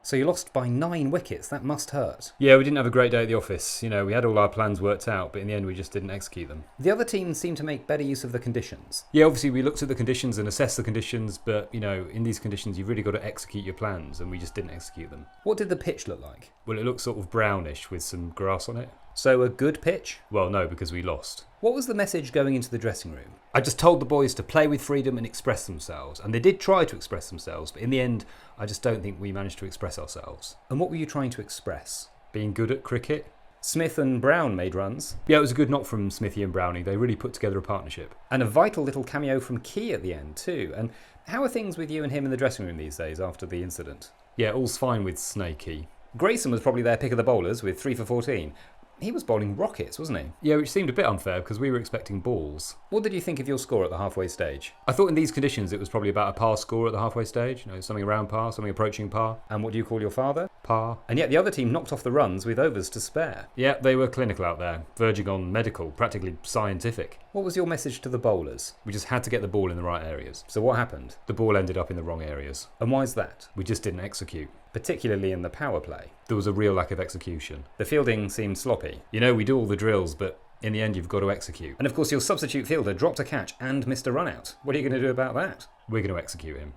So you lost by 9 wickets. That must hurt. Yeah, we didn't have a great day at the office. You know, we had all our plans worked out, but in the end we just didn't execute them. The other teams seem to make better use of the conditions. Yeah, obviously we looked at the conditions and assessed the conditions, but, you know, in these conditions you've really got to execute your plans, and we just didn't execute them. What did the pitch look like? Well, it looked sort of brownish with some grass on it. So a good pitch? Well, no, because we lost. What was the message going into the dressing room? I just told the boys to play with freedom and express themselves, and they did try to express themselves, but in the end, I just don't think we managed to express ourselves. And what were you trying to express? Being good at cricket. Smith and Brown made runs. Yeah, it was a good knock from Smithy and Brownie. They really put together a partnership. And a vital little cameo from Key at the end too. And how are things with you and him in the dressing room these days after the incident? Yeah, all's fine with Snakey. Grayson was probably their pick of the bowlers with 3 for 14. He was bowling rockets, wasn't he? Yeah, which seemed a bit unfair because we were expecting balls. What did you think of your score at the halfway stage? I thought in these conditions it was probably about a par score at the halfway stage. You know, something around par, something approaching par. And what do you call your father? Par. And yet the other team knocked off the runs with overs to spare. Yeah, they were clinical out there, verging on medical, practically scientific. What was your message to the bowlers? We just had to get the ball in the right areas. So what happened? The ball ended up in the wrong areas. And why's that? We just didn't execute. Particularly in the power play. There was a real lack of execution. The fielding seemed sloppy. You know, we do all the drills, but in the end you've got to execute. And of course your substitute fielder dropped a catch and missed a run out. What are you going to do about that? We're going to execute him.